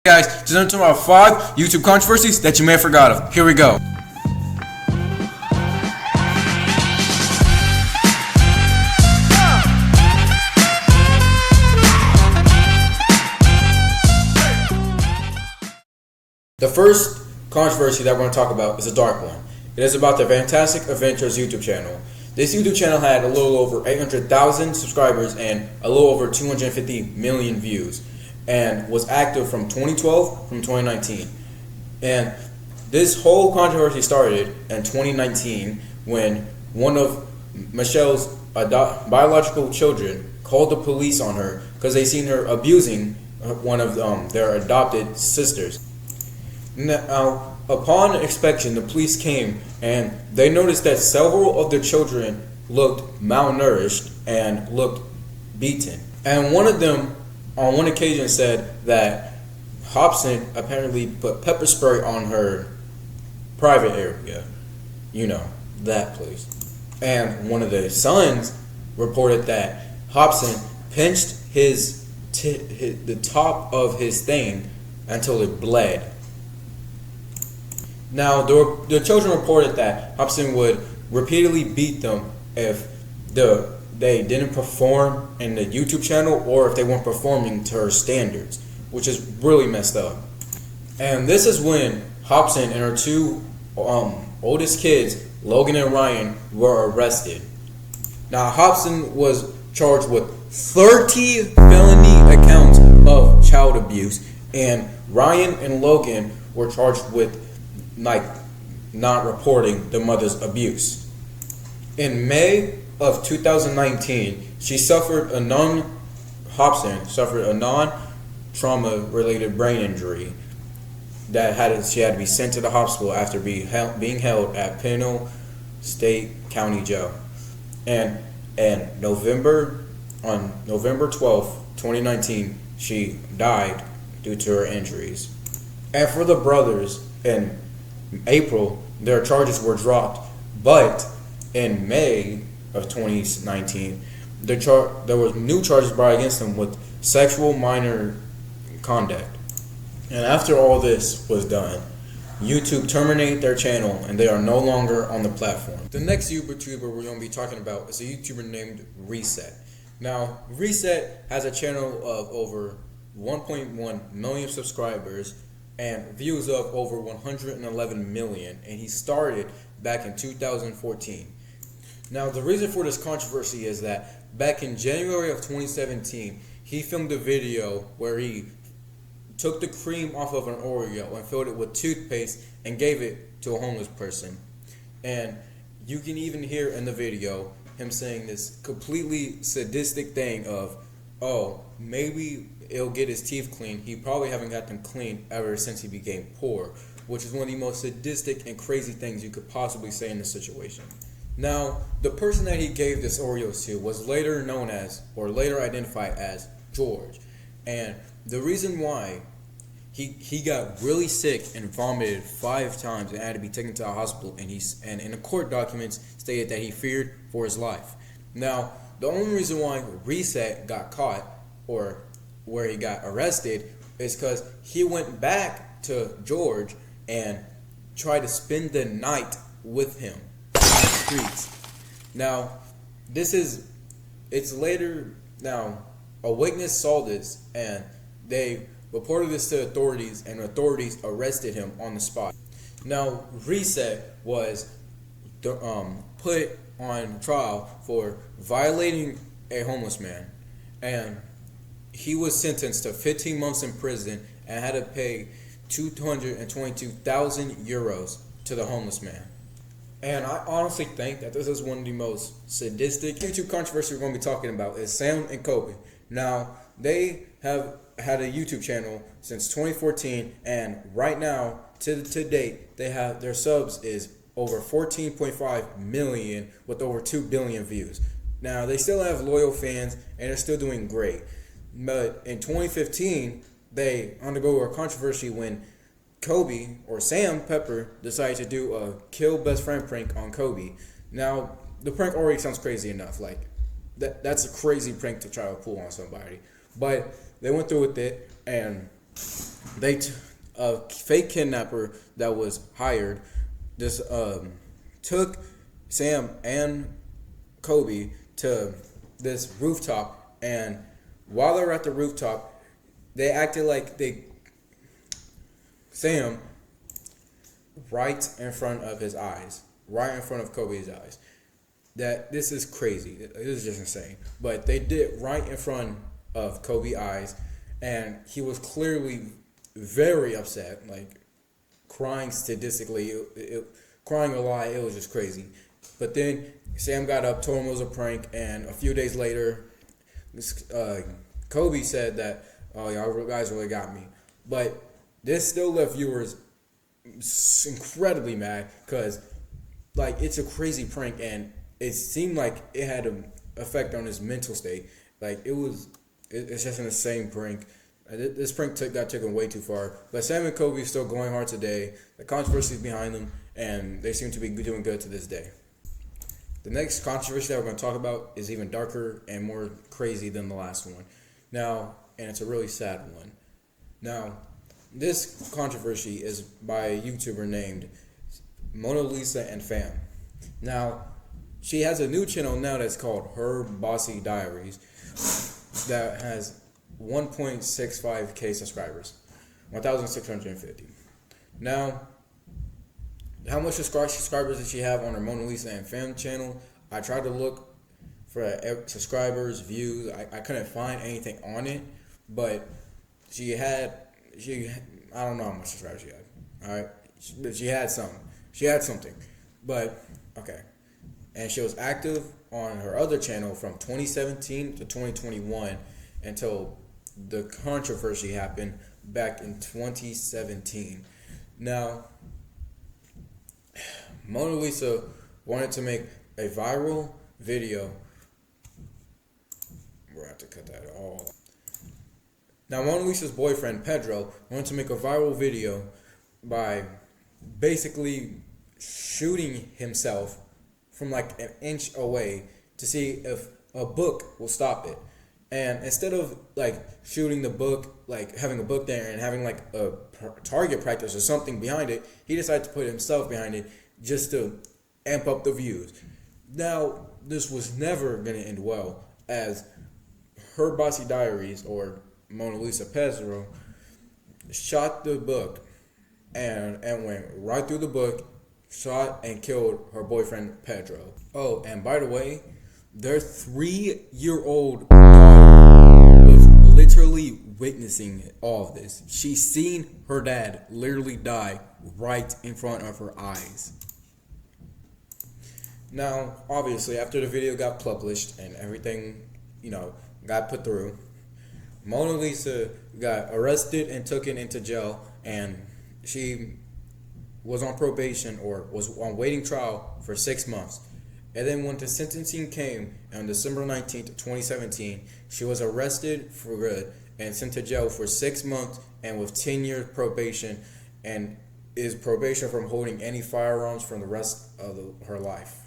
Guys, just into our 5 YouTube controversies that you may have forgot of. Here we go. The first controversy that we're going to talk about is a dark one. It is about the Fantastic Adventures YouTube channel. This YouTube channel had a little over 800,000 subscribers and a little over 250 million views, and was active from 2012 from 2019. And this whole controversy started in 2019 when one of Michelle's biological children called the police on her because they seen her abusing one of their adopted sisters. Now, upon inspection, the police came and they noticed that several of the children looked malnourished and looked beaten. And one of them, on one occasion, said that Hobson apparently put pepper spray on her private area. You know, that place. And one of the sons reported that Hobson pinched the top of his thing until it bled. Now, the children reported that Hobson would repeatedly beat them if they didn't perform in the YouTube channel or if they weren't performing to her standards, which is really messed up. And this is when Hobson and her two oldest kids, Logan and Ryan, were arrested. Now, Hobson was charged with 30 felony accounts of child abuse, and Ryan and Logan were charged with not reporting the mother's abuse. In May of 2019, Hobson suffered a non-trauma related brain injury that she had to be sent to the hospital after being held at Pinal State County Jail. And on November 12th, 2019, she died due to her injuries. And for the brothers, in April, their charges were dropped, but in May of 2019, there were new charges brought against them with sexual minor conduct. And after all this was done, YouTube terminated their channel and they are no longer on the platform. The next YouTuber we're going to be talking about is a YouTuber named Reset. Now, Reset has a channel of over 1.1 million subscribers and views of over 111 million, and he started back in 2014. Now, the reason for this controversy is that back in January of 2017, he filmed a video where he took the cream off of an Oreo and filled it with toothpaste and gave it to a homeless person. And you can even hear in the video him saying this completely sadistic thing of, oh, maybe it'll get his teeth clean. He probably haven't got them clean ever since he became poor, which is one of the most sadistic and crazy things you could possibly say in this situation. Now, the person that he gave this Oreos to was later known as, or later identified as, George. And the reason why he got really sick and vomited 5 times and had to be taken to a hospital, and in the court documents stated that he feared for his life. Now, the only reason why Reset got caught, or where he got arrested, is because he went back to George and tried to spend the night with him on the streets. Now, a witness saw this and they reported this to authorities, and authorities arrested him on the spot. Now, Reset was put on trial for violating a homeless man, and he was sentenced to 15 months in prison and had to pay 222,000 euros to the homeless man. And I honestly think that this is one of the most sadistic YouTube controversy we're going to be talking about is Sam and Kobe. Now, they have had a YouTube channel since 2014, and right now, to date, their subs is over 14.5 million with over 2 billion views. Now, they still have loyal fans and they're still doing great. But in 2015, they undergo a controversy when Kobe, or Sam Pepper, decided to do a kill best friend prank on Kobe. Now, the prank already sounds crazy enough. That's a crazy prank to try to pull on somebody. But they went through with it, and A fake kidnapper that was hired just took Sam and Kobe to this rooftop, and while they were at the rooftop, they acted like Sam right in front of his eyes, right in front of Kobe's eyes. That this is crazy. This is just insane. But they did it right in front of Kobe's eyes, and he was clearly very upset, like crying statistically, crying a lot. It was just crazy. But then Sam got up, told him it was a prank, and a few days later, Kobe said that, "Oh, y'all guys really got me." But this still left viewers incredibly mad because, like, it's a crazy prank, and it seemed like it had an effect on his mental state. Like, it's just an insane prank. This prank got taken way too far. But Sam and Kobe are still going hard today. The controversy is behind them, and they seem to be doing good to this day. The next controversy that we're going to talk about is even darker and more crazy than the last one. Now, and it's a really sad one. Now, this controversy is by a YouTuber named Mona Lisa and Fam. Now, she has a new channel now that's called Her Bossy Diaries that has 1.65k subscribers, 1,650. Now, how much subscribers does she have on her Mona Lisa and Fam channel? I tried to look for subscribers, views. I couldn't find anything on it, but I don't know how much subscribers she had. All right, but she had something. She had something, but okay. And she was active on her other channel from 2017 to 2021 until the controversy happened back in 2017. Now, Mona Lisa wanted to make a viral video. We're going to have to cut that all. Now, Mona Lisa's boyfriend, Pedro, wanted to make a viral video by basically shooting himself from like an inch away to see if a book will stop it. And instead of like shooting the book, like having a book there and having like a target practice or something behind it, he decided to put himself behind it just to amp up the views. Now, this was never going to end well, as Her Bossy Diaries, or Mona Lisa Pedro, shot the book and went right through the book, shot and killed her boyfriend Pedro. Oh, and by the way, their 3-year-old daughter was literally witnessing all of this. She's seen her dad literally die right in front of her eyes. Now, obviously, after the video got published and everything, got put through, Mona Lisa got arrested and taken into jail, and she was on probation or was on waiting trial for 6 months. And then when the sentencing came on December 19th, 2017, she was arrested for good and sent to jail for 6 months and with 10 years probation, and is probation from holding any firearms from the rest of her life.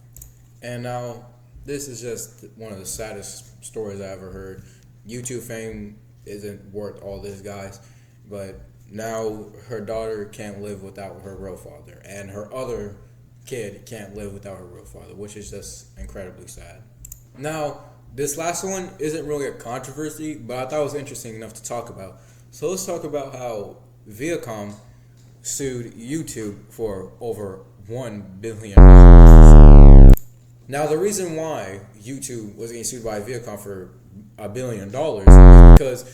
And now, this is just one of the saddest stories I ever heard. YouTube fame isn't worth all this, guys, but now her daughter can't live without her real father, and her other kid can't live without her real father, which is just incredibly sad. Now, this last one isn't really a controversy, but I thought it was interesting enough to talk about. So let's talk about how Viacom sued YouTube for over $1 billion. Now, the reason why YouTube was getting sued by Viacom for $1 billion is because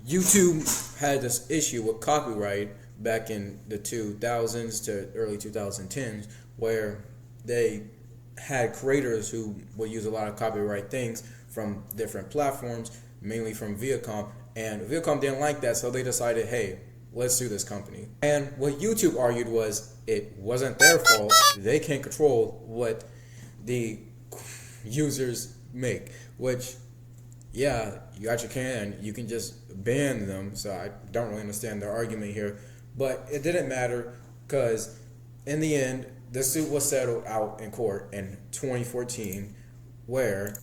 YouTube had this issue with copyright back in the 2000s to early 2010s, where they had creators who would use a lot of copyright things from different platforms, mainly from Viacom, and Viacom didn't like that, so they decided, hey, let's sue this company. And what YouTube argued was it wasn't their fault. They can't control what the users make, which, yeah, you actually can. You can just ban them, so I don't really understand their argument here. But it didn't matter because in the end, the suit was settled out in court in 2014, where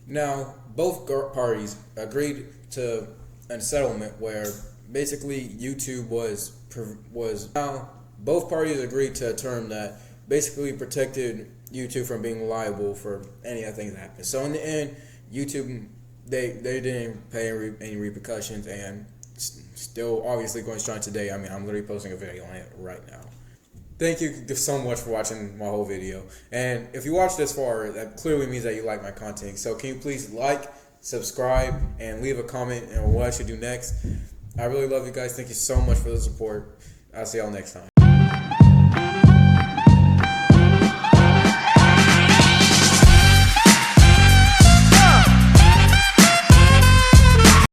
now both parties agreed to a settlement where basically YouTube was now both parties agreed to a term that basically protected YouTube from being liable for anything that happened. So in the end, YouTube they didn't pay any repercussions, and still obviously going strong today. I mean, I'm literally posting a video on it right now. Thank you so much for watching my whole video. And if you watched this far, that clearly means that you like my content. So can you please like, subscribe, and leave a comment on what I should do next. I really love you guys. Thank you so much for the support. I'll see y'all next time.